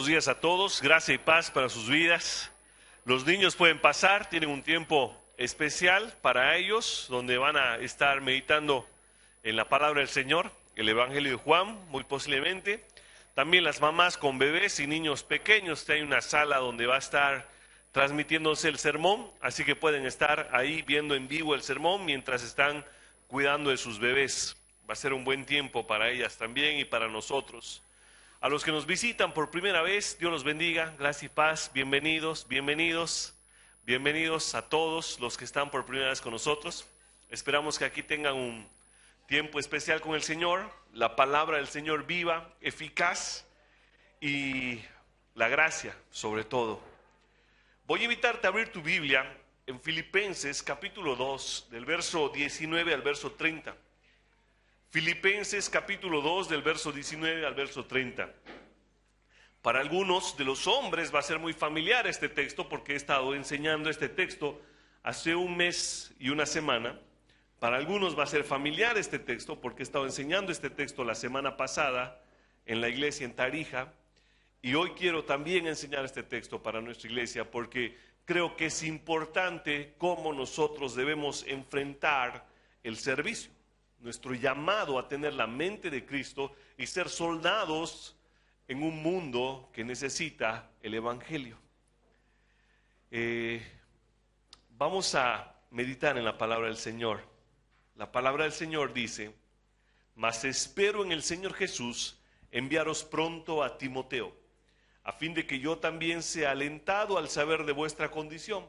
buenos días a todos, gracia y paz para sus vidas. Los niños pueden pasar, tienen un tiempo especial para ellos, donde van a estar meditando en la palabra del Señor, el Evangelio de Juan, muy posiblemente. También las mamás con bebés y niños pequeños, hay una sala donde va a estar transmitiéndose el sermón, así que pueden estar ahí viendo en vivo el sermón mientras están cuidando de sus bebés. Va a ser un buen tiempo para ellas también y para nosotros. A los que nos visitan por primera vez, Dios los bendiga, gracia y paz, bienvenidos, bienvenidos, bienvenidos a todos los que están por primera vez con nosotros. Esperamos que aquí tengan un tiempo especial con el Señor, la palabra del Señor viva, eficaz y la gracia sobre todo. Voy a invitarte a abrir tu Biblia en Filipenses capítulo 2, del verso 19 al verso 30. Filipenses capítulo 2 del verso 19 al verso 30. Para algunos de los hombres va a ser muy familiar este texto porque he estado enseñando este texto hace un mes y una semana. Para algunos va a ser familiar este texto porque he estado enseñando este texto la semana pasada en la iglesia en Tarija. Y hoy quiero también enseñar este texto para nuestra iglesia porque creo que es importante cómo nosotros debemos enfrentar el servicio. Nuestro llamado a tener la mente de Cristo y ser soldados en un mundo que necesita el Evangelio. Vamos a meditar en la palabra del Señor. La palabra del Señor dice: mas espero en el Señor Jesús enviaros pronto a Timoteo, a fin de que yo también sea alentado al saber de vuestra condición.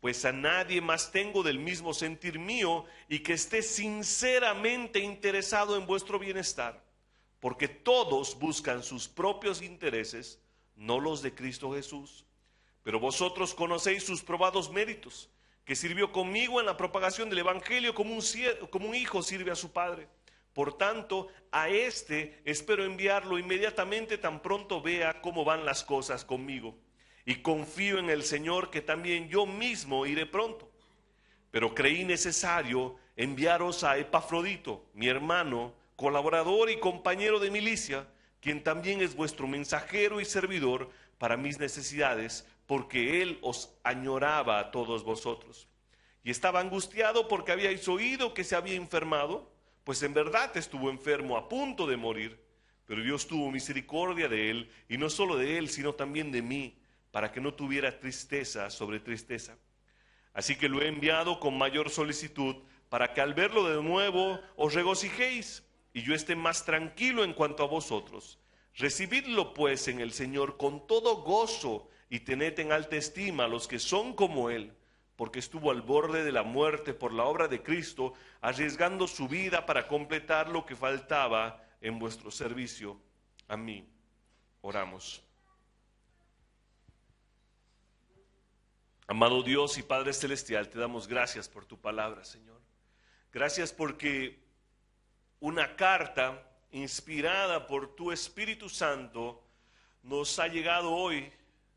Pues a nadie más tengo del mismo sentir mío y que esté sinceramente interesado en vuestro bienestar, porque todos buscan sus propios intereses, no los de Cristo Jesús. Pero vosotros conocéis sus probados méritos, que sirvió conmigo en la propagación del Evangelio como un hijo sirve a su padre. Por tanto, a este espero enviarlo inmediatamente tan pronto vea cómo van las cosas conmigo. Y confío en el Señor que también yo mismo iré pronto. Pero creí necesario enviaros a Epafrodito, mi hermano, colaborador y compañero de milicia, quien también es vuestro mensajero y servidor para mis necesidades, porque él os añoraba a todos vosotros. Y estaba angustiado porque habíais oído que se había enfermado, pues en verdad estuvo enfermo a punto de morir. Pero Dios tuvo misericordia de él, y no solo de él, sino también de mí, para que no tuviera tristeza sobre tristeza. Así que lo he enviado con mayor solicitud, para que al verlo de nuevo os regocijéis, y yo esté más tranquilo en cuanto a vosotros. Recibidlo pues en el Señor con todo gozo, y tened en alta estima a los que son como él, porque estuvo al borde de la muerte por la obra de Cristo, arriesgando su vida para completar lo que faltaba en vuestro servicio a mí. Oramos. Amado Dios y Padre Celestial, te damos gracias por tu palabra, Señor. Gracias porque una carta inspirada por tu Espíritu Santo nos ha llegado hoy,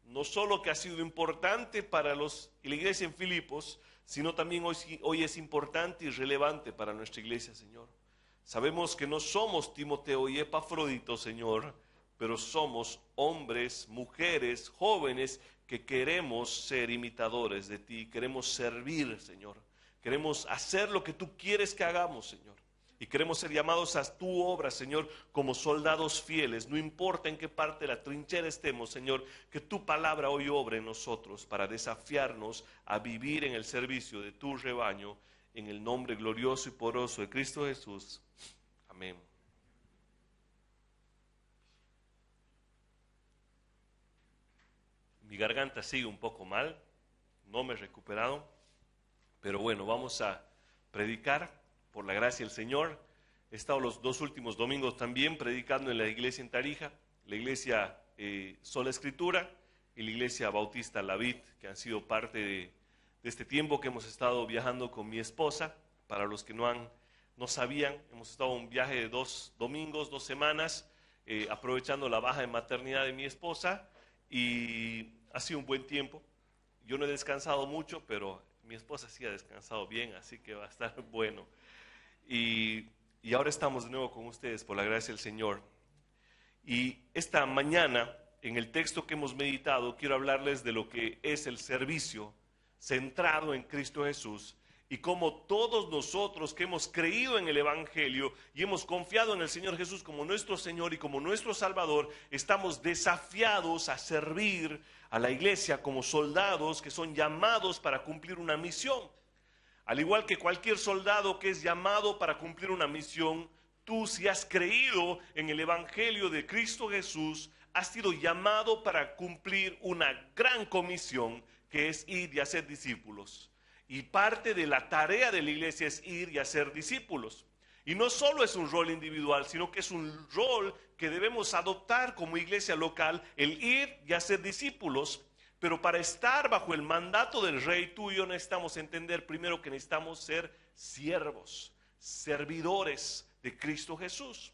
no solo que ha sido importante para la iglesia en Filipos, sino también hoy es importante y relevante para nuestra iglesia, Señor. Sabemos que no somos Timoteo y Epafrodito, Señor, pero somos hombres, mujeres, jóvenes que queremos ser imitadores de ti, queremos servir, Señor. Queremos hacer lo que tú quieres que hagamos, Señor. Y queremos ser llamados a tu obra, Señor, como soldados fieles. No importa en qué parte de la trinchera estemos, Señor, que tu palabra hoy obre en nosotros para desafiarnos a vivir en el servicio de tu rebaño, en el nombre glorioso y poderoso de Cristo Jesús. Amén. Mi garganta sigue un poco mal, no me he recuperado, pero bueno, vamos a predicar por la gracia del Señor. He estado los 2 últimos domingos también predicando en la iglesia en Tarija, la iglesia Sola Escritura y la iglesia Bautista La Vid, que han sido parte de este tiempo que hemos estado viajando con mi esposa. Para los que no sabían, hemos estado en un viaje de 2 domingos, 2 semanas, aprovechando la baja de maternidad de mi esposa, y ha sido un buen tiempo. Yo no he descansado mucho, pero mi esposa sí ha descansado bien, así que va a estar bueno. Y ahora estamos de nuevo con ustedes por la gracia del Señor. Y esta mañana en el texto que hemos meditado, quiero hablarles de lo que es el servicio centrado en Cristo Jesús y cómo todos nosotros que hemos creído en el Evangelio y hemos confiado en el Señor Jesús como nuestro Señor y como nuestro Salvador, estamos desafiados a servir a la iglesia como soldados que son llamados para cumplir una misión. Al igual que cualquier soldado que es llamado para cumplir una misión, tú, si has creído en el Evangelio de Cristo Jesús, has sido llamado para cumplir una gran comisión, que es ir y hacer discípulos. Y parte de la tarea de la iglesia es ir y hacer discípulos. Y no solo es un rol individual, sino que es un rol que debemos adoptar como iglesia local, el ir y hacer discípulos. Pero para estar bajo el mandato del Rey, tú y yo necesitamos entender primero que necesitamos ser siervos, servidores de Cristo Jesús.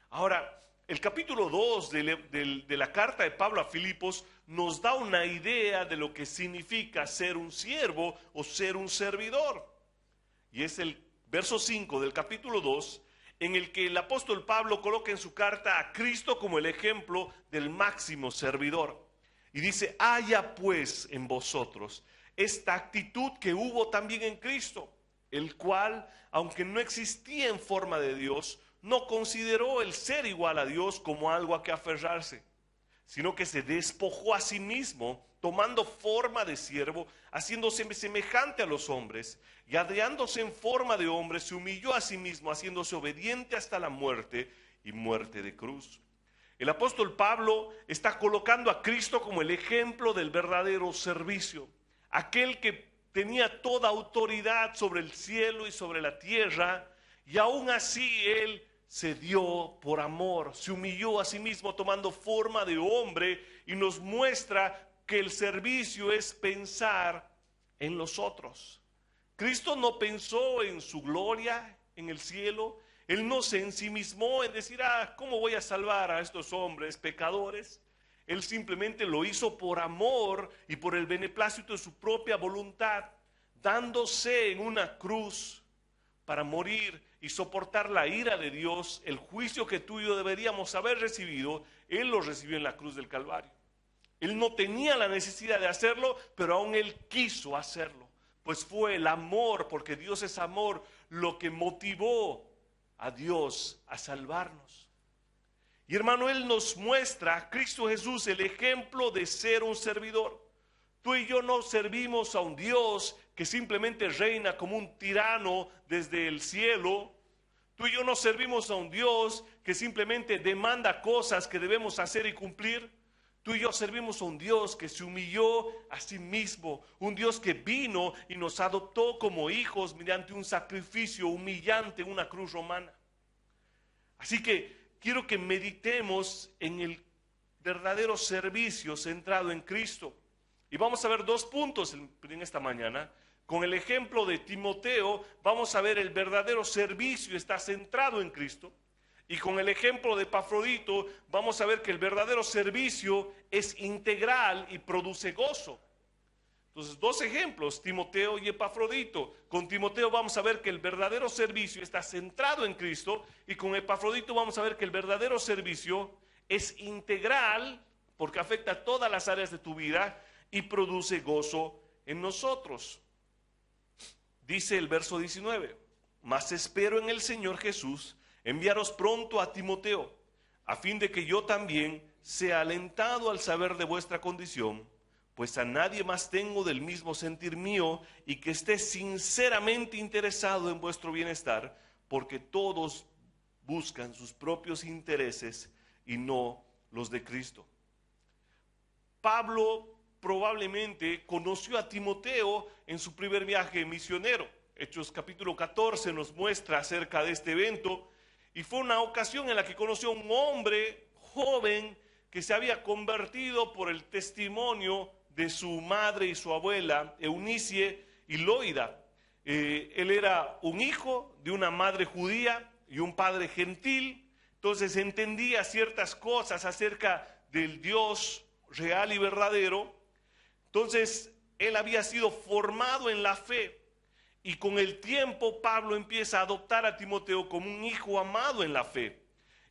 Ahora, el capítulo 2 de la carta de Pablo a Filipos nos da una idea de lo que significa ser un siervo o ser un servidor. Y es el verso 5 del capítulo 2, en el que el apóstol Pablo coloca en su carta a Cristo como el ejemplo del máximo servidor. Y dice, haya pues en vosotros esta actitud que hubo también en Cristo, el cual, aunque no existía en forma de Dios, no consideró el ser igual a Dios como algo a que aferrarse, sino que se despojó a sí mismo, tomando forma de siervo, haciéndose semejante a los hombres, y hallándose en forma de hombre, se humilló a sí mismo, haciéndose obediente hasta la muerte y muerte de cruz. El apóstol Pablo está colocando a Cristo como el ejemplo del verdadero servicio, aquel que tenía toda autoridad sobre el cielo y sobre la tierra, y aún así él se dio por amor, se humilló a sí mismo tomando forma de hombre y nos muestra que el servicio es pensar en los otros. Cristo no pensó en su gloria en el cielo, Él no se ensimismó en decir, ¿cómo voy a salvar a estos hombres pecadores? Él simplemente lo hizo por amor y por el beneplácito de su propia voluntad, dándose en una cruz para morir y soportar la ira de Dios, el juicio que tú y yo deberíamos haber recibido. Él lo recibió en la cruz del Calvario. Él no tenía la necesidad de hacerlo, pero aún Él quiso hacerlo, pues fue el amor, porque Dios es amor, lo que motivó a Dios a salvarnos. Y hermano, Él nos muestra a Cristo Jesús el ejemplo de ser un servidor. Tú y yo no servimos a un Dios que simplemente reina como un tirano desde el cielo. Tú y yo no servimos a un Dios que simplemente demanda cosas que debemos hacer y cumplir. Tú y yo servimos a un Dios que se humilló a sí mismo, un Dios que vino y nos adoptó como hijos mediante un sacrificio humillante en una cruz romana. Así que quiero que meditemos en el verdadero servicio centrado en Cristo. Y vamos a ver dos puntos en esta mañana. Con el ejemplo de Timoteo, vamos a ver el verdadero servicio está centrado en Cristo. Y con el ejemplo de Epafrodito, vamos a ver que el verdadero servicio es integral y produce gozo. Entonces, dos ejemplos, Timoteo y Epafrodito. Con Timoteo vamos a ver que el verdadero servicio está centrado en Cristo, y con Epafrodito vamos a ver que el verdadero servicio es integral, porque afecta a todas las áreas de tu vida y produce gozo en nosotros. Dice el verso 19, mas espero en el Señor Jesús enviaros pronto a Timoteo, a fin de que yo también sea alentado al saber de vuestra condición, pues a nadie más tengo del mismo sentir mío, y que esté sinceramente interesado en vuestro bienestar, porque todos buscan sus propios intereses y no los de Cristo. Pablo probablemente conoció a Timoteo en su primer viaje misionero. Hechos capítulo 14 nos muestra acerca de este evento, y fue una ocasión en la que conoció a un hombre joven que se había convertido por el testimonio de su madre y su abuela, Eunice y Loida. Él era un hijo de una madre judía y un padre gentil, entonces entendía ciertas cosas acerca del Dios real y verdadero. Entonces él había sido formado en la fe, y con el tiempo Pablo empieza a adoptar a Timoteo como un hijo amado en la fe.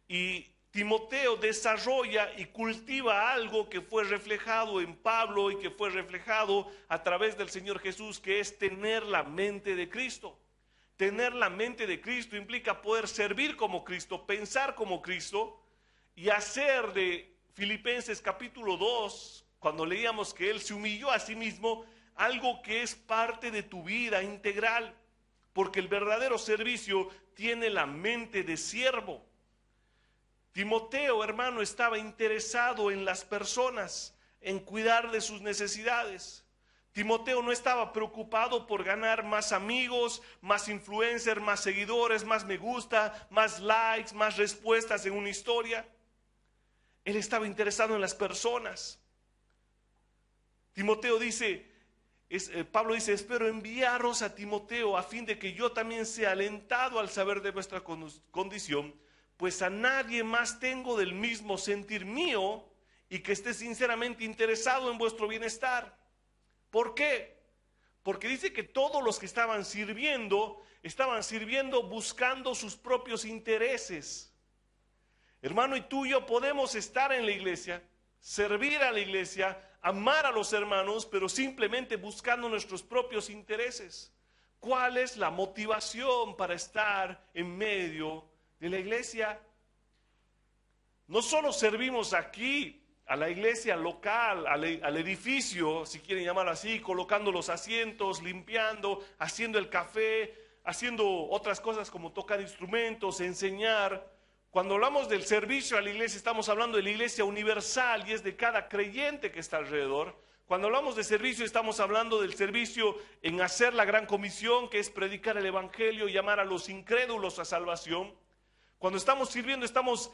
Y Timoteo desarrolla y cultiva algo que fue reflejado en Pablo y que fue reflejado a través del Señor Jesús, que es tener la mente de Cristo. Tener la mente de Cristo implica poder servir como Cristo, pensar como Cristo y hacer de Filipenses capítulo 2, cuando leíamos que Él se humilló a sí mismo, algo que es parte de tu vida integral, porque el verdadero servicio tiene la mente de siervo. Timoteo, hermano, estaba interesado en las personas, en cuidar de sus necesidades. Timoteo no estaba preocupado por ganar más amigos, más influencers, más seguidores, más me gusta, más likes, más respuestas en una historia. Él estaba interesado en las personas. Timoteo dice, Pablo dice, espero enviaros a Timoteo a fin de que yo también sea alentado al saber de vuestra condición, pues a nadie más tengo del mismo sentir mío y que esté sinceramente interesado en vuestro bienestar. ¿Por qué? Porque dice que todos los que estaban sirviendo buscando sus propios intereses. Hermano, y tú y yo podemos estar en la iglesia, servir a la iglesia, amar a los hermanos, pero simplemente buscando nuestros propios intereses. ¿Cuál es la motivación para estar en medio de la iglesia? No solo servimos aquí, a la iglesia local, al edificio, si quieren llamarlo así, colocando los asientos, limpiando, haciendo el café, haciendo otras cosas como tocar instrumentos, enseñar. Cuando hablamos del servicio a la iglesia, estamos hablando de la iglesia universal y es de cada creyente que está alrededor. Cuando hablamos de servicio, estamos hablando del servicio en hacer la gran comisión, que es predicar el evangelio y llamar a los incrédulos a salvación. Cuando estamos sirviendo, estamos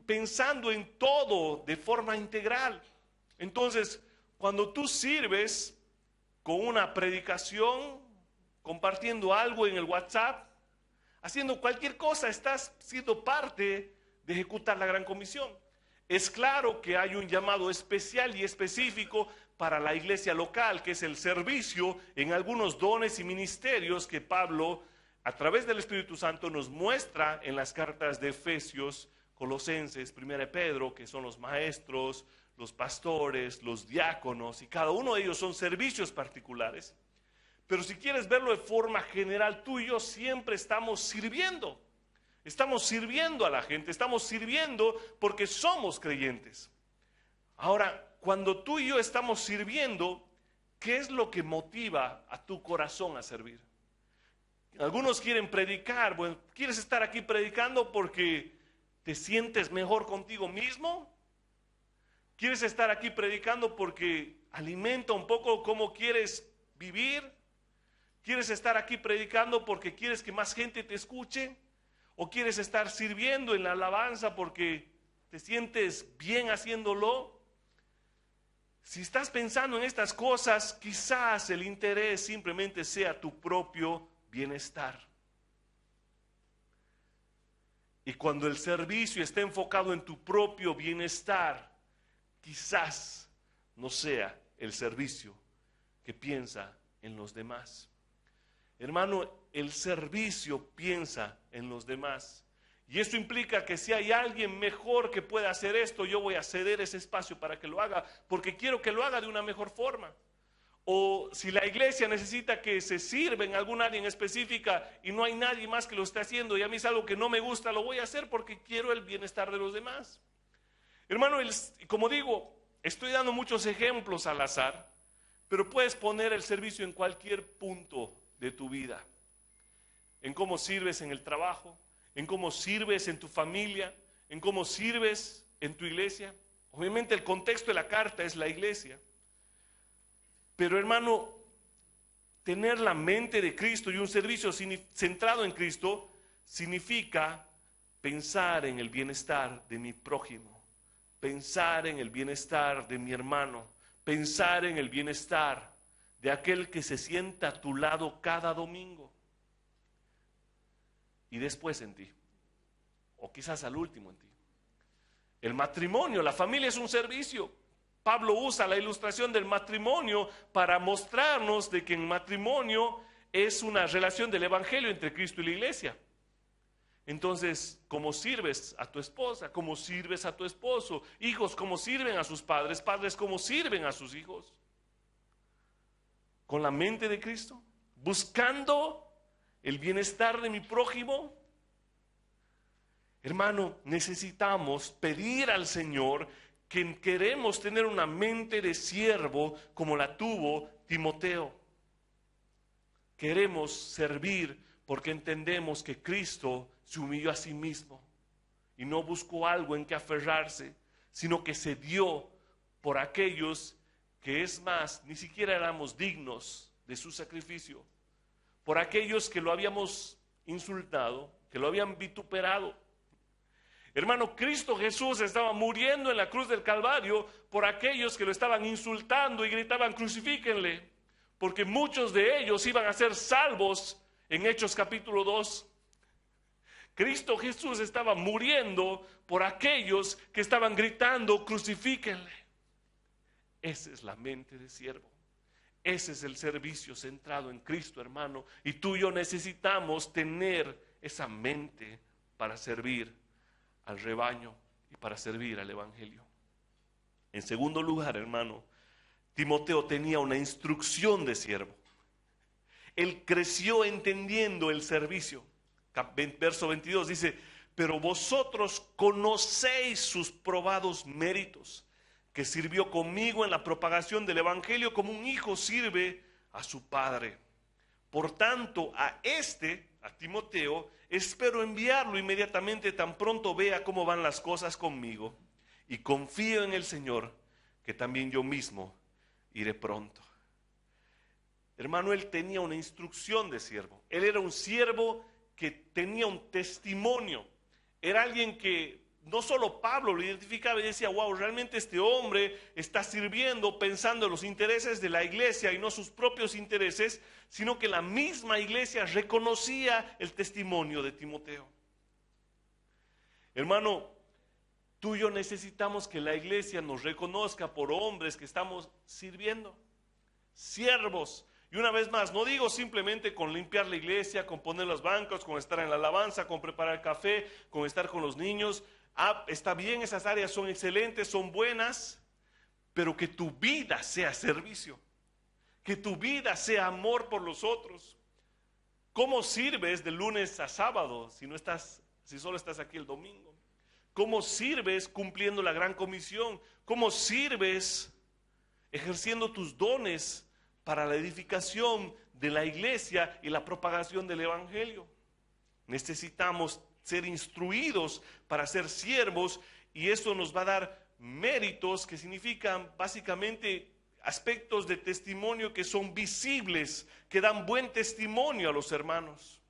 pensando en todo de forma integral. Entonces, cuando tú sirves con una predicación, compartiendo algo en el WhatsApp, haciendo cualquier cosa, estás siendo parte de ejecutar la gran comisión. Es claro que hay un llamado especial y específico para la iglesia local, que es el servicio en algunos dones y ministerios que Pablo, a través del Espíritu Santo, nos muestra en las cartas de Efesios, Colosenses, 1 Pedro, que son los maestros, los pastores, los diáconos, y cada uno de ellos son servicios particulares. Pero si quieres verlo de forma general, tú y yo siempre estamos sirviendo a la gente, estamos sirviendo porque somos creyentes. Ahora, cuando tú y yo estamos sirviendo, ¿qué es lo que motiva a tu corazón a servir? Algunos quieren predicar, bueno, ¿quieres estar aquí predicando porque te sientes mejor contigo mismo? ¿Quieres estar aquí predicando porque alimenta un poco cómo quieres vivir? ¿Quieres estar aquí predicando porque quieres que más gente te escuche? ¿O quieres estar sirviendo en la alabanza porque te sientes bien haciéndolo? Si estás pensando en estas cosas, quizás el interés simplemente sea tu propio bienestar. Y cuando el servicio está enfocado en tu propio bienestar, quizás no sea el servicio que piensa en los demás. Hermano, el servicio piensa en los demás. Y esto implica que si hay alguien mejor que pueda hacer esto, yo voy a ceder ese espacio para que lo haga, porque quiero que lo haga de una mejor forma. O si la iglesia necesita que se sirva en algún área en específica y no hay nadie más que lo esté haciendo y a mí es algo que no me gusta, lo voy a hacer porque quiero el bienestar de los demás. Hermano, como digo, estoy dando muchos ejemplos al azar, pero puedes poner el servicio en cualquier punto de tu vida. En cómo sirves en el trabajo, en cómo sirves en tu familia, en cómo sirves en tu iglesia. Obviamente el contexto de la carta es la iglesia. Pero hermano, tener la mente de Cristo y un servicio centrado en Cristo significa pensar en el bienestar de mi prójimo, pensar en el bienestar de mi hermano, pensar en el bienestar de aquel que se sienta a tu lado cada domingo y después en ti, o quizás al último en ti. El matrimonio, la familia es un servicio. Pablo usa la ilustración del matrimonio para mostrarnos de que en matrimonio es una relación del evangelio entre Cristo y la iglesia. Entonces, ¿cómo sirves a tu esposa? ¿Cómo sirves a tu esposo? Hijos, ¿cómo sirven a sus padres? Padres, ¿cómo sirven a sus hijos? ¿Con la mente de Cristo? ¿Buscando el bienestar de mi prójimo? Hermano, necesitamos pedir al Señor que queremos tener una mente de siervo como la tuvo Timoteo. Queremos servir porque entendemos que Cristo se humilló a sí mismo y no buscó algo en que aferrarse, sino que se dio por aquellos que, es más, ni siquiera éramos dignos de su sacrificio, por aquellos que lo habíamos insultado, que lo habían vituperado. Hermano, Cristo Jesús estaba muriendo en la cruz del Calvario por aquellos que lo estaban insultando y gritaban: crucifíquenle, porque muchos de ellos iban a ser salvos en Hechos capítulo 2. Cristo Jesús estaba muriendo por aquellos que estaban gritando: crucifíquenle. Esa es la mente de siervo. Ese es el servicio centrado en Cristo, hermano. Y tú y yo necesitamos tener esa mente para servir al rebaño y para servir al evangelio. En segundo lugar, hermano, Timoteo tenía una instrucción de siervo. Él creció entendiendo el servicio. Verso 22 dice: pero vosotros conocéis sus probados méritos, que sirvió conmigo en la propagación del evangelio como un hijo sirve a su padre. Por tanto, a Timoteo, espero enviarlo inmediatamente tan pronto vea cómo van las cosas conmigo, y confío en el Señor que también yo mismo iré pronto. Hermano, él tenía una instrucción de siervo. Él era un siervo que tenía un testimonio. Era alguien que no solo Pablo lo identificaba y decía: wow, realmente este hombre está sirviendo pensando en los intereses de la iglesia y no sus propios intereses, sino que la misma iglesia reconocía el testimonio de Timoteo. Hermano, tú y yo necesitamos que la iglesia nos reconozca por hombres que estamos sirviendo, siervos. Y una vez más, no digo simplemente con limpiar la iglesia, con poner los bancos, con estar en la alabanza, con preparar café, con estar con los niños. Está bien, esas áreas son excelentes, son buenas, pero que tu vida sea servicio, que tu vida sea amor por los otros. ¿Cómo sirves de lunes a sábado si solo estás aquí el domingo? ¿Cómo sirves cumpliendo la gran comisión? ¿Cómo sirves ejerciendo tus dones para la edificación de la iglesia y la propagación del evangelio? Necesitamos ser instruidos para ser siervos, y eso nos va a dar méritos que significan básicamente aspectos de testimonio que son visibles, que dan buen testimonio a los hermanos.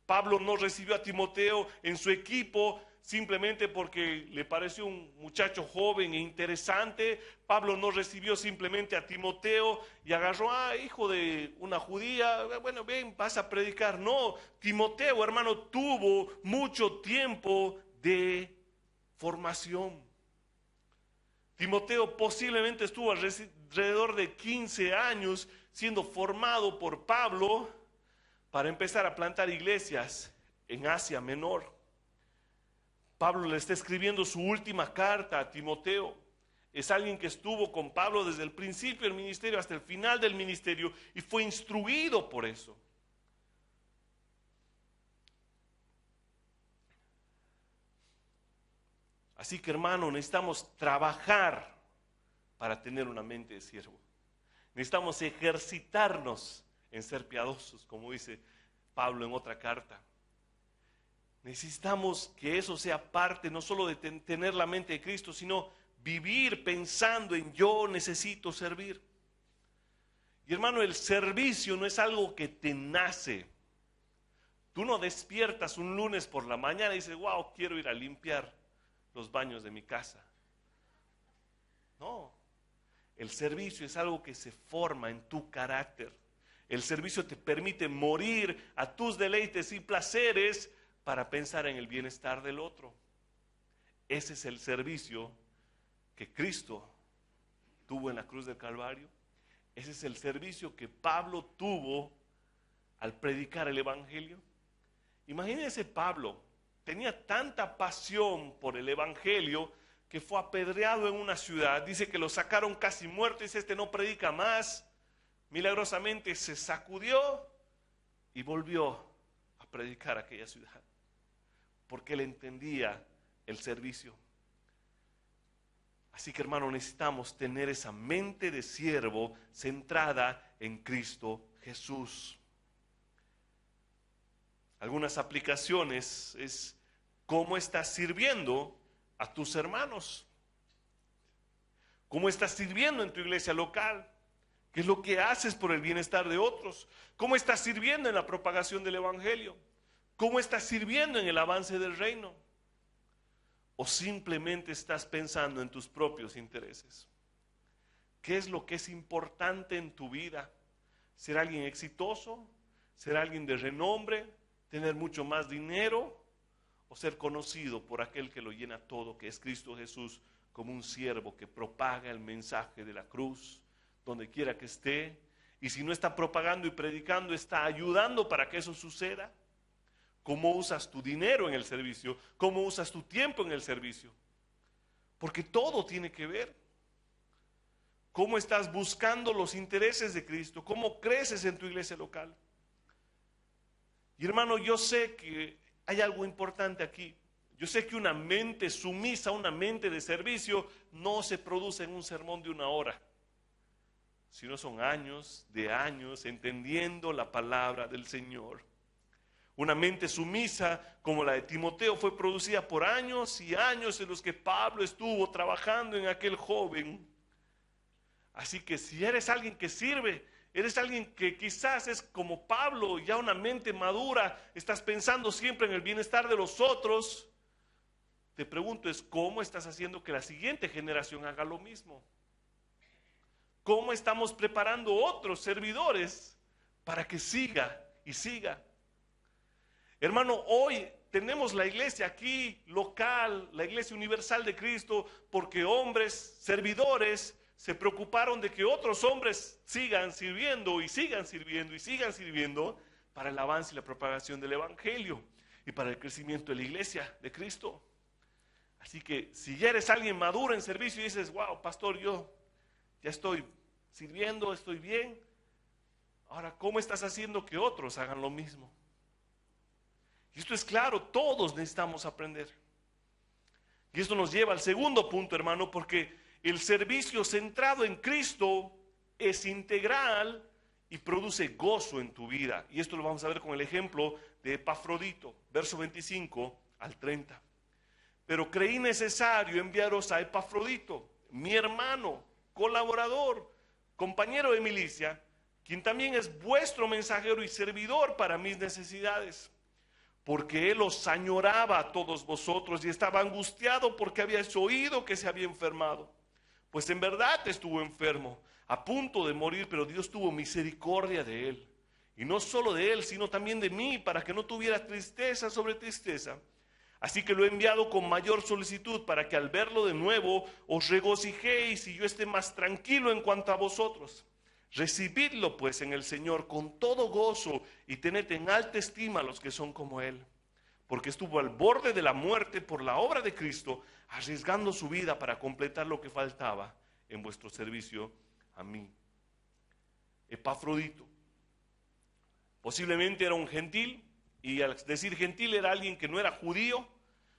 Pablo no recibió a Timoteo en su equipo simplemente porque le pareció un muchacho joven e interesante. Pablo no recibió simplemente a Timoteo y agarró: hijo de una judía, bueno, ven, vas a predicar. No, Timoteo, hermano, tuvo mucho tiempo de formación. Timoteo posiblemente estuvo alrededor de 15 años siendo formado por Pablo para empezar a plantar iglesias en Asia Menor. Pablo le está escribiendo su última carta a Timoteo. Es alguien que estuvo con Pablo desde el principio del ministerio hasta el final del ministerio y fue instruido por eso. Así que, hermano, necesitamos trabajar para tener una mente de siervo. Necesitamos ejercitarnos en ser piadosos, como dice Pablo en otra carta. Necesitamos que eso sea parte no solo de tener la mente de Cristo, sino vivir pensando en: yo necesito servir. Y hermano, el servicio no es algo que te nace. Tú no despiertas un lunes por la mañana y dices: wow, quiero ir a limpiar los baños de mi casa. No, el servicio es algo que se forma en tu carácter. El servicio te permite morir a tus deleites y placeres para pensar en el bienestar del otro. Ese es el servicio que Cristo tuvo en la cruz del Calvario. Ese es el servicio que Pablo tuvo al predicar el evangelio. Imagínense Pablo, tenía tanta pasión por el evangelio que fue apedreado en una ciudad. Dice que lo sacaron casi muerto, dice este no predica más. Milagrosamente se sacudió y volvió a predicar aquella ciudad, porque él entendía el servicio. Así que hermano, necesitamos tener esa mente de siervo centrada en Cristo Jesús. Algunas aplicaciones es cómo estás sirviendo a tus hermanos, cómo estás sirviendo en tu iglesia local, qué es lo que haces por el bienestar de otros, cómo estás sirviendo en la propagación del evangelio, cómo estás sirviendo en el avance del reino, o simplemente estás pensando en tus propios intereses. ¿Qué es lo que es importante en tu vida? ¿Ser alguien exitoso? ¿Ser alguien de renombre? ¿Tener mucho más dinero? ¿O ser conocido por aquel que lo llena todo, que es Cristo Jesús, como un siervo que propaga el mensaje de la cruz donde quiera que esté? Y si no está propagando y predicando, está ayudando para que eso suceda. ¿Cómo usas tu dinero en el servicio? ¿Cómo usas tu tiempo en el servicio? Porque todo tiene que ver. ¿Cómo estás buscando los intereses de Cristo? ¿Cómo creces en tu iglesia local? Y hermano, yo sé que hay algo importante aquí. Yo sé que una mente sumisa, una mente de servicio, no se produce en un sermón de 1 hora, sino son años de años entendiendo la palabra del Señor. Una mente sumisa como la de Timoteo fue producida por años y años en los que Pablo estuvo trabajando en aquel joven. Así que si eres alguien que sirve, eres alguien que quizás es como Pablo, ya una mente madura, estás pensando siempre en el bienestar de los otros, te pregunto es ¿cómo estás haciendo que la siguiente generación haga lo mismo? ¿Cómo estamos preparando otros servidores para que siga y siga? Hermano, hoy tenemos la iglesia aquí local, la iglesia universal de Cristo, porque hombres, servidores, se preocuparon de que otros hombres sigan sirviendo y sigan sirviendo y sigan sirviendo para el avance y la propagación del evangelio y para el crecimiento de la iglesia de Cristo. Así que si ya eres alguien maduro en servicio y dices, wow, pastor, yo ya estoy sirviendo, estoy bien. Ahora, ¿cómo estás haciendo que otros hagan lo mismo? Y esto es claro, todos necesitamos aprender. Y esto nos lleva al segundo punto, hermano, porque el servicio centrado en Cristo es integral y produce gozo en tu vida. Y esto lo vamos a ver con el ejemplo de Epafrodito, verso 25 al 30. Pero creí necesario enviaros a Epafrodito, mi hermano, colaborador, compañero de milicia, quien también es vuestro mensajero y servidor para mis necesidades. Porque él os añoraba a todos vosotros y estaba angustiado porque habíais oído que se había enfermado. Pues en verdad estuvo enfermo, a punto de morir, pero Dios tuvo misericordia de él. Y no solo de él, sino también de mí, para que no tuviera tristeza sobre tristeza. Así que lo he enviado con mayor solicitud, para que al verlo de nuevo os regocijéis y yo esté más tranquilo en cuanto a vosotros. Recibidlo pues en el Señor con todo gozo y tened en alta estima a los que son como Él, porque estuvo al borde de la muerte por la obra de Cristo, arriesgando su vida para completar lo que faltaba en vuestro servicio a mí. Epafrodito posiblemente era un gentil, y al decir gentil era alguien que no era judío,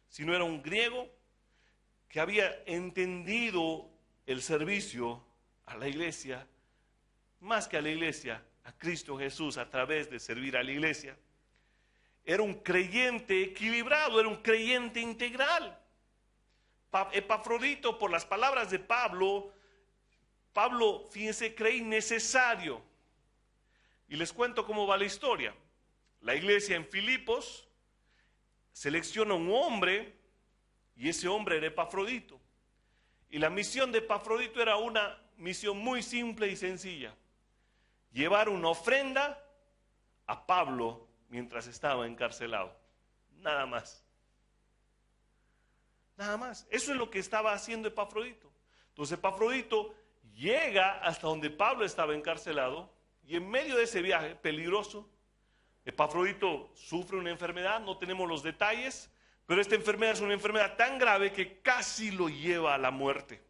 sino era un griego que había entendido el servicio a la iglesia, más que a la iglesia, a Cristo Jesús a través de servir a la iglesia. Era un creyente equilibrado, era un creyente integral. Epafrodito, por las palabras de Pablo, fíjense, creí necesario. Y les cuento cómo va la historia. La iglesia en Filipos selecciona un hombre, y ese hombre era Epafrodito. Y la misión de Epafrodito era una misión muy simple y sencilla: llevar una ofrenda a Pablo mientras estaba encarcelado. Nada más. Nada más. Eso es lo que estaba haciendo Epafrodito. Entonces Epafrodito llega hasta donde Pablo estaba encarcelado, y en medio de ese viaje peligroso, Epafrodito sufre una enfermedad, no tenemos los detalles, pero esta enfermedad es una enfermedad tan grave que casi lo lleva a la muerte.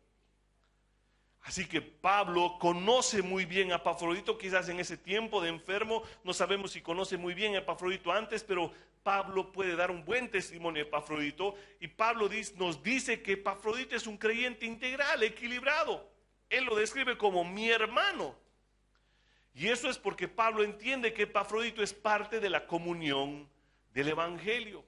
Así que Pablo conoce muy bien a Epafrodito, quizás en ese tiempo de enfermo, no sabemos si conoce muy bien a Epafrodito antes, pero Pablo puede dar un buen testimonio de Epafrodito, y Pablo nos dice que Epafrodito es un creyente integral, equilibrado. Él lo describe como mi hermano. Y eso es porque Pablo entiende que Epafrodito es parte de la comunión del Evangelio.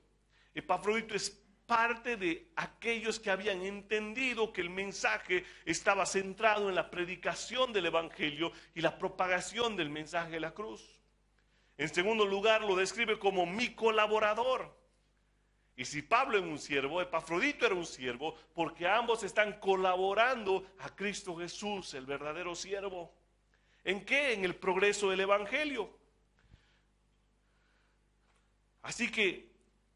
Epafrodito es parte de aquellos que habían entendido que el mensaje estaba centrado en la predicación del Evangelio y la propagación del mensaje de la cruz. En segundo lugar, lo describe como mi colaborador. Y si Pablo era un siervo, Epafrodito era un siervo, porque ambos están colaborando a Cristo Jesús, el verdadero siervo. ¿En qué? En el progreso del Evangelio. Así que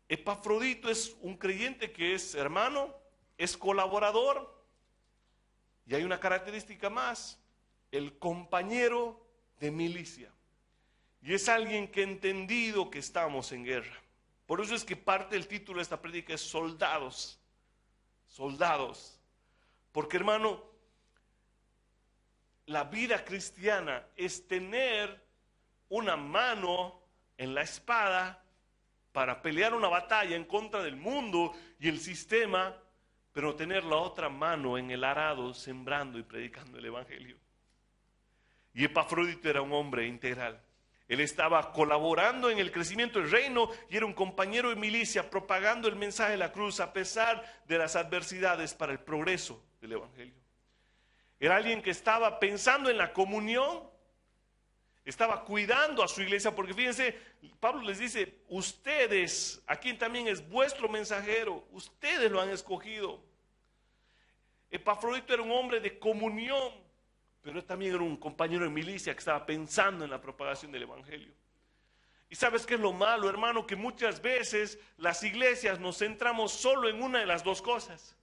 Epafrodito es un creyente que es hermano, es colaborador, y hay una característica más, el compañero de milicia. Y es alguien que ha entendido que estamos en guerra. Por eso es que parte del título de esta prédica es soldados. Soldados. Porque, hermano, la vida cristiana es tener una mano en la espada para pelear una batalla en contra del mundo y el sistema, pero tener la otra mano en el arado, sembrando y predicando el Evangelio. Y Epafrodito era un hombre integral. Él estaba colaborando en el crecimiento del reino y era un compañero de milicia propagando el mensaje de la cruz a pesar de las adversidades para el progreso del Evangelio. Era alguien que estaba pensando en la comunión, estaba cuidando a su iglesia, porque fíjense, Pablo les dice, ustedes, a quien también es vuestro mensajero, ustedes lo han escogido. Epafrodito era un hombre de comunión, pero él también era un compañero de milicia que estaba pensando en la propagación del Evangelio. ¿Y sabes qué es lo malo, hermano? Que muchas veces las iglesias nos centramos solo en una de las dos cosas.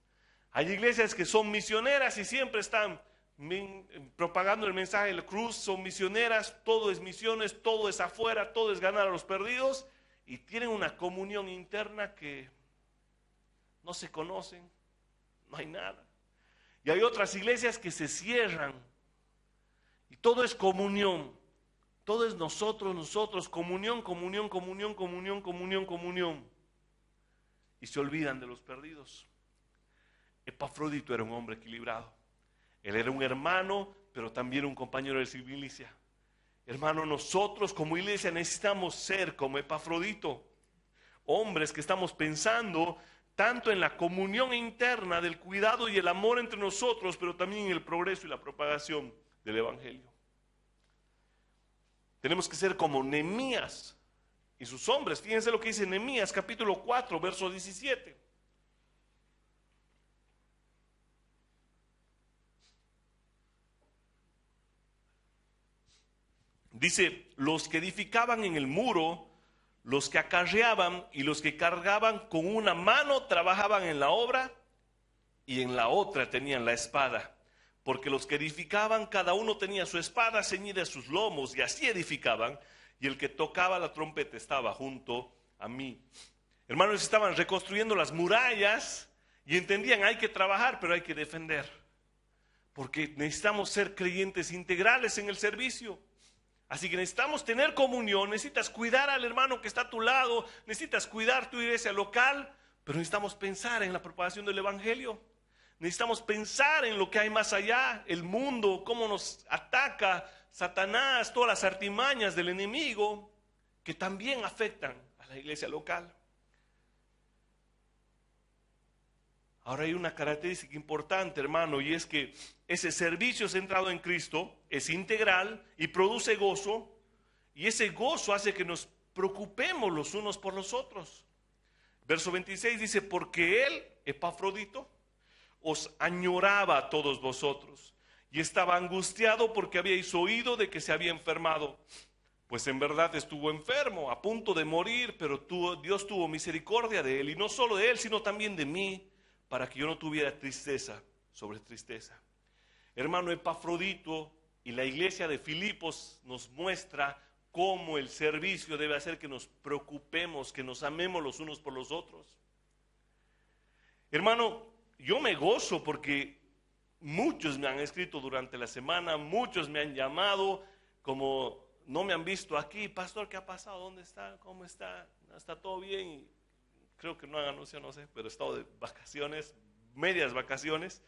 Hay iglesias que son misioneras y siempre están propagando el mensaje de la cruz, son misioneras, todo es misiones, todo es afuera, todo es ganar a los perdidos, y tienen una comunión interna que no se conocen, no hay nada. Y hay otras iglesias que se cierran y todo es comunión, todo es nosotros, comunión, comunión, comunión, comunión, comunión, comunión, y se olvidan de los perdidos. Epafrodito era un hombre equilibrado. Él era un hermano, pero también un compañero de su milicia. Hermano, nosotros como iglesia necesitamos ser como Epafrodito, hombres que estamos pensando tanto en la comunión interna del cuidado y el amor entre nosotros, pero también en el progreso y la propagación del Evangelio. Tenemos que ser como Nehemías y sus hombres. Fíjense lo que dice Nehemías capítulo 4, verso 17. Dice, los que edificaban en el muro, los que acarreaban y los que cargaban con una mano trabajaban en la obra y en la otra tenían la espada. Porque los que edificaban, cada uno tenía su espada ceñida a sus lomos y así edificaban. Y el que tocaba la trompeta estaba junto a mí. Hermanos, estaban reconstruyendo las murallas y entendían, hay que trabajar, pero hay que defender. Porque necesitamos ser creyentes integrales en el servicio. Así que necesitamos tener comunión, necesitas cuidar al hermano que está a tu lado, necesitas cuidar tu iglesia local, pero necesitamos pensar en la propagación del Evangelio. Necesitamos pensar en lo que hay más allá, el mundo, cómo nos ataca Satanás, todas las artimañas del enemigo que también afectan a la iglesia local. Ahora hay una característica importante, hermano, y es que ese servicio centrado en Cristo es integral y produce gozo, y ese gozo hace que nos preocupemos los unos por los otros. Verso 26 dice, porque él, Epafrodito, os añoraba a todos vosotros, y estaba angustiado porque habíais oído de que se había enfermado. Pues en verdad estuvo enfermo, a punto de morir, pero Dios tuvo misericordia de él, y no solo de él, sino también de mí, para que yo no tuviera tristeza sobre tristeza. Hermano, Epafrodito y la iglesia de Filipos nos muestra cómo el servicio debe hacer que nos preocupemos, que nos amemos los unos por los otros. Hermano, yo me gozo porque muchos me han escrito durante la semana, muchos me han llamado, como no me han visto aquí, pastor, ¿qué ha pasado? ¿Dónde está? ¿Cómo está? ¿Está todo bien? Y creo que no han anunciado, no sé, pero he estado de vacaciones, medias vacaciones,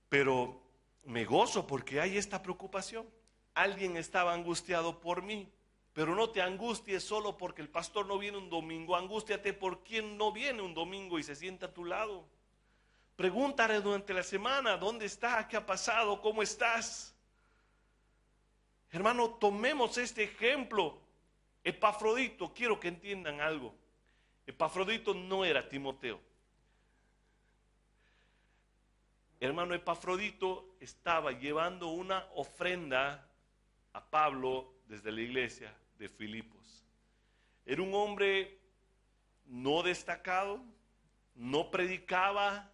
pero me gozo porque hay esta preocupación. Alguien estaba angustiado por mí, pero no te angusties solo porque el pastor no viene un domingo, angústiate por quien no viene un domingo y se sienta a tu lado. Pregúntale durante la semana, ¿dónde está? ¿Qué ha pasado? ¿Cómo estás? Hermano, tomemos este ejemplo. Epafrodito, quiero que entiendan algo. Epafrodito no era Timoteo. Hermano, Epafrodito estaba llevando una ofrenda a Pablo desde la iglesia de Filipos. Era un hombre no destacado, no predicaba,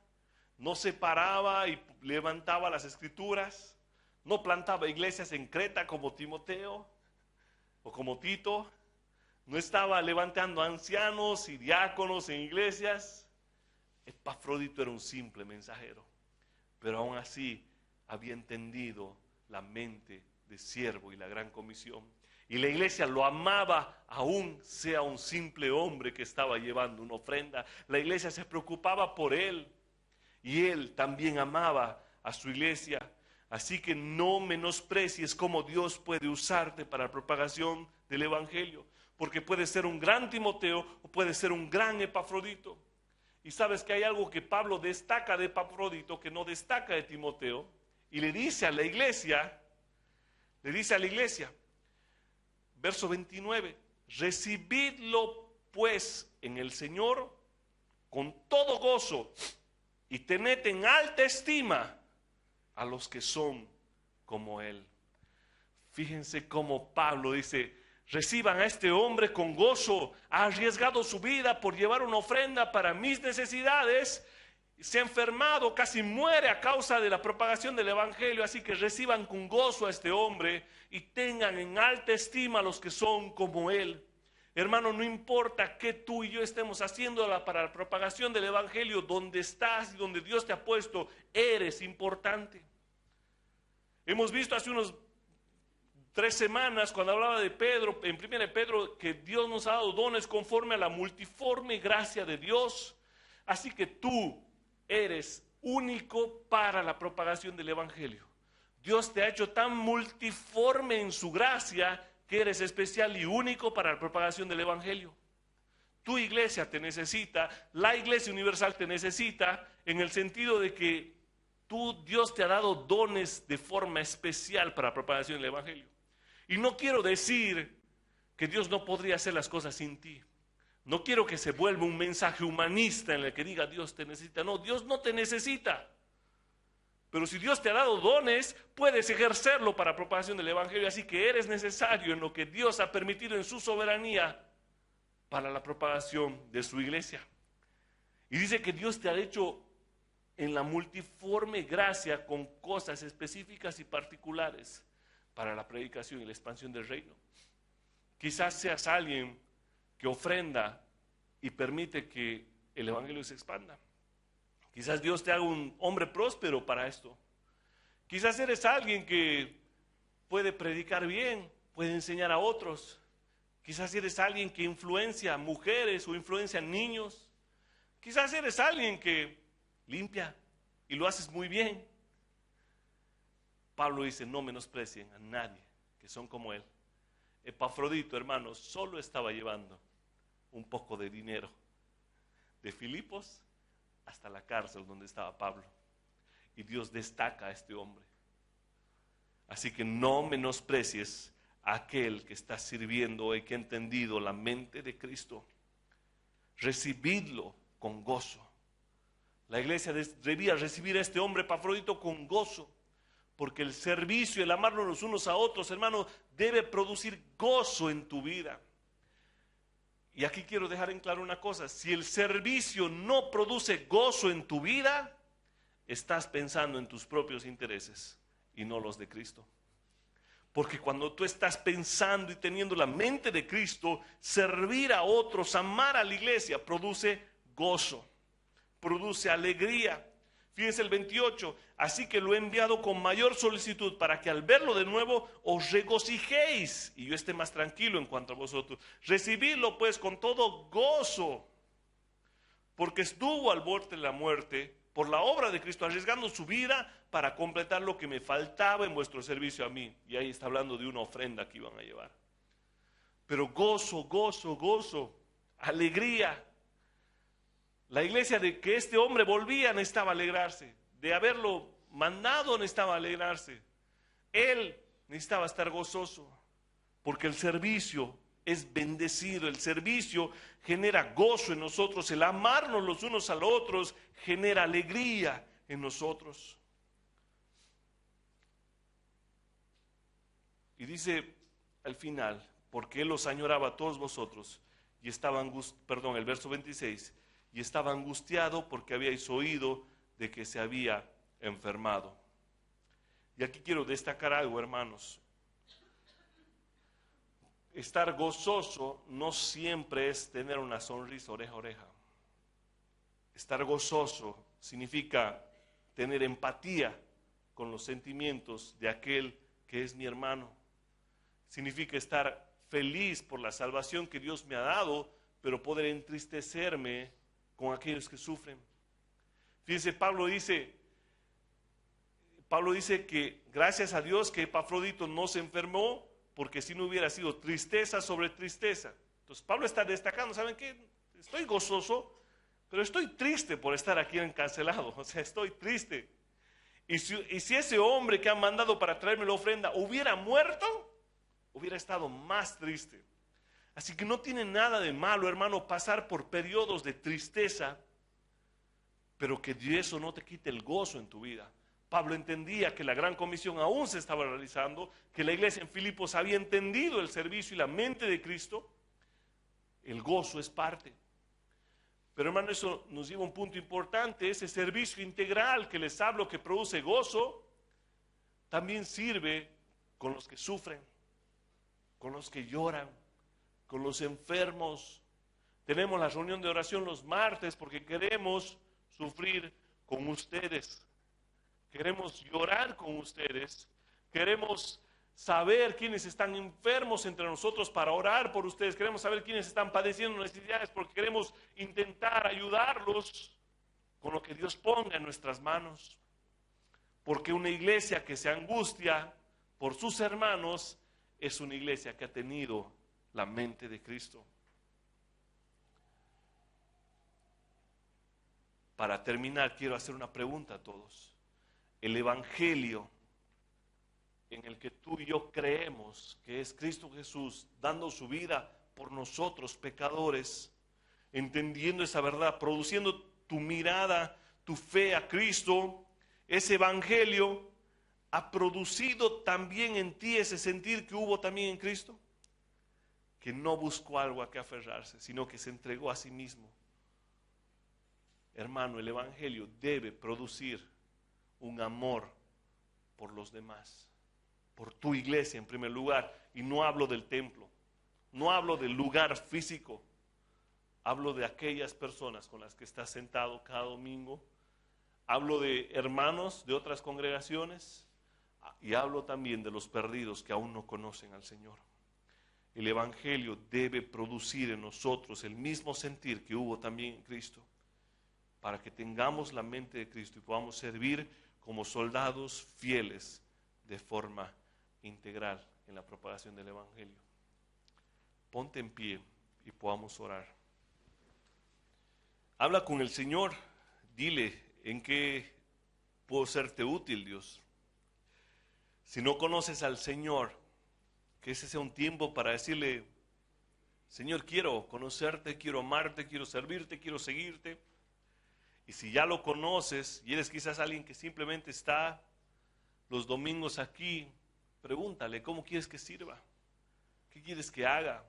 no se paraba y levantaba las escrituras, no plantaba iglesias en Creta como Timoteo o como Tito, no estaba levantando ancianos y diáconos en iglesias. Epafrodito era un simple mensajero, pero aún así había entendido la mente de siervo y la gran comisión. Y la iglesia lo amaba, aún sea un simple hombre que estaba llevando una ofrenda. La iglesia se preocupaba por él y él también amaba a su iglesia. Así que no menosprecies cómo Dios puede usarte para la propagación del evangelio, porque puede ser un gran Timoteo o puede ser un gran Epafrodito. Y sabes que hay algo que Pablo destaca de Epafrodito que no destaca de Timoteo, y le dice a la iglesia, verso 29, recibidlo pues en el Señor con todo gozo y tened en alta estima a los que son como él. Fíjense cómo Pablo dice, reciban a este hombre con gozo, ha arriesgado su vida por llevar una ofrenda para mis necesidades, se ha enfermado, casi muere a causa de la propagación del evangelio, así que reciban con gozo a este hombre y tengan en alta estima a los que son como él. Hermano, no importa qué tú y yo estemos haciendo para la propagación del evangelio, donde estás y donde Dios te ha puesto, eres importante. Hemos visto hace unos 3 semanas cuando hablaba de Pedro, en 1 Pedro, que Dios nos ha dado dones conforme a la multiforme gracia de Dios. Así que tú eres único para la propagación del evangelio. Dios te ha hecho tan multiforme en su gracia que eres especial y único para la propagación del evangelio. Tu iglesia te necesita, la iglesia universal te necesita, en el sentido de que Dios te ha dado dones de forma especial para la propagación del evangelio. Y no quiero decir que Dios no podría hacer las cosas sin ti. No quiero que se vuelva un mensaje humanista en el que diga Dios te necesita. No, Dios no te necesita. Pero si Dios te ha dado dones, puedes ejercerlo para la propagación del evangelio. Así que eres necesario en lo que Dios ha permitido en su soberanía para la propagación de su iglesia. Y dice que Dios te ha hecho en la multiforme gracia con cosas específicas y particulares para la predicación y la expansión del reino. Quizás seas alguien que ofrenda y permite que el evangelio se expanda. Quizás Dios te haga un hombre próspero para esto. Quizás eres alguien que puede predicar bien, puede enseñar a otros. Quizás eres alguien que influencia a mujeres o influencia a niños. Quizás eres alguien que limpia y lo haces muy bien. Pablo dice, no menosprecien a nadie que son como él. Epafrodito, hermanos, solo estaba llevando un poco de dinero de Filipos hasta la cárcel donde estaba Pablo. Y Dios destaca a este hombre. Así que no menosprecies a aquel que está sirviendo y que ha entendido la mente de Cristo. Recibidlo con gozo. La iglesia debía recibir a este hombre Epafrodito con gozo, porque el servicio, el amarnos los unos a otros, hermano, debe producir gozo en tu vida. Y aquí quiero dejar en claro una cosa: si el servicio no produce gozo en tu vida, estás pensando en tus propios intereses y no los de Cristo. Porque cuando tú estás pensando y teniendo la mente de Cristo, servir a otros, amar a la iglesia, produce gozo, produce alegría. Fíjense el 28, así que lo he enviado con mayor solicitud para que al verlo de nuevo os regocijéis y yo esté más tranquilo en cuanto a vosotros. Recibidlo pues con todo gozo, porque estuvo al borde de la muerte por la obra de Cristo, arriesgando su vida para completar lo que me faltaba en vuestro servicio a mí. Y ahí está hablando de una ofrenda que iban a llevar. Pero gozo, gozo, gozo, alegría. La iglesia de que este hombre volvía necesitaba alegrarse. De haberlo mandado necesitaba alegrarse. Él necesitaba estar gozoso, porque el servicio es bendecido, el servicio genera gozo en nosotros, el amarnos los unos a los otros genera alegría en nosotros. Y dice al final, porque Él los añoraba a todos vosotros, y estaba el verso 26, y estaba angustiado porque habíais oído de que se había enfermado. Y aquí quiero destacar algo, hermanos. Estar gozoso no siempre es tener una sonrisa oreja a oreja. Estar gozoso significa tener empatía con los sentimientos de aquel que es mi hermano. Significa estar feliz por la salvación que Dios me ha dado, pero poder entristecerme con aquellos que sufren. Fíjense, Pablo dice que gracias a Dios que Epafrodito no se enfermó, porque si no hubiera sido tristeza sobre tristeza. Entonces Pablo está destacando, ¿saben qué? Estoy gozoso, pero estoy triste por estar aquí encarcelado, o sea, estoy triste. Y si ese hombre que han mandado para traerme la ofrenda hubiera muerto, hubiera estado más triste. Así que no tiene nada de malo, hermano, pasar por periodos de tristeza, pero que eso no te quite el gozo en tu vida. Pablo entendía que la gran comisión aún se estaba realizando, que la iglesia en Filipos había entendido el servicio y la mente de Cristo. El gozo es parte. Pero hermano, eso nos lleva a un punto importante. Ese servicio integral que les hablo, que produce gozo, también sirve con los que sufren, con los que lloran, con los enfermos. Tenemos la reunión de oración los martes porque queremos sufrir con ustedes. Queremos llorar con ustedes, queremos saber quiénes están enfermos entre nosotros para orar por ustedes, queremos saber quiénes están padeciendo necesidades porque queremos intentar ayudarlos con lo que Dios ponga en nuestras manos. Porque una iglesia que se angustia por sus hermanos es una iglesia que ha tenido la mente de Cristo. Para terminar, quiero hacer una pregunta a todos. El evangelio en el que tú y yo creemos, que es Cristo Jesús dando su vida por nosotros pecadores, entendiendo esa verdad, produciendo tu mirada, tu fe a Cristo, ese evangelio ha producido también en ti ese sentir que hubo también en Cristo, que no buscó algo a que aferrarse, sino que se entregó a sí mismo. Hermano, el evangelio debe producir un amor por los demás, por tu iglesia en primer lugar. Y no hablo del templo, no hablo del lugar físico, hablo de aquellas personas con las que estás sentado cada domingo, hablo de hermanos de otras congregaciones y hablo también de los perdidos que aún no conocen al Señor. El evangelio debe producir en nosotros el mismo sentir que hubo también en Cristo, para que tengamos la mente de Cristo y podamos servir como soldados fieles de forma integral en la propagación del evangelio. Ponte en pie y podamos orar. Habla con el Señor, dile en qué puedo serte útil, Dios. Si no conoces al Señor, que ese sea un tiempo para decirle: Señor, quiero conocerte, quiero amarte, quiero servirte, quiero seguirte. Y si ya lo conoces y eres quizás alguien que simplemente está los domingos aquí, pregúntale: ¿cómo quieres que sirva? ¿Qué quieres que haga?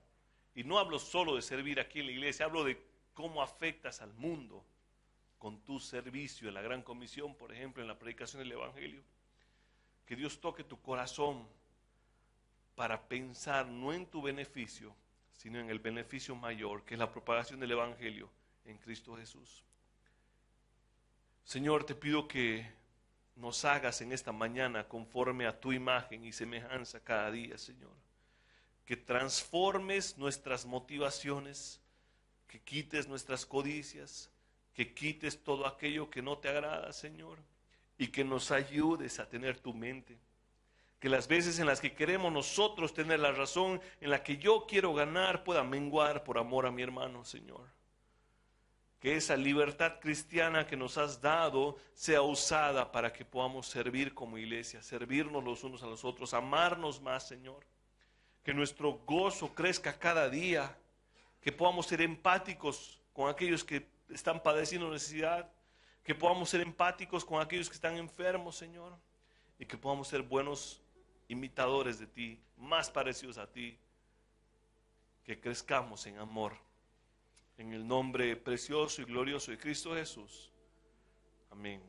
Y no hablo solo de servir aquí en la iglesia, hablo de cómo afectas al mundo con tu servicio en la Gran Comisión, por ejemplo, en la predicación del Evangelio. Que Dios toque tu corazón para pensar no en tu beneficio, sino en el beneficio mayor, que es la propagación del Evangelio en Cristo Jesús. Señor, te pido que nos hagas en esta mañana conforme a tu imagen y semejanza cada día, Señor. Que transformes nuestras motivaciones, que quites nuestras codicias, que quites todo aquello que no te agrada, Señor, y que nos ayudes a tener tu mente. Que las veces en las que queremos nosotros tener la razón, en la que yo quiero ganar, pueda menguar por amor a mi hermano, Señor. Que esa libertad cristiana que nos has dado sea usada para que podamos servir como iglesia, servirnos los unos a los otros, amarnos más, Señor. Que nuestro gozo crezca cada día, que podamos ser empáticos con aquellos que están padeciendo necesidad, que podamos ser empáticos con aquellos que están enfermos, Señor, y que podamos ser buenos imitadores de ti, más parecidos a ti, que crezcamos en amor. En el nombre precioso y glorioso de Cristo Jesús. Amén.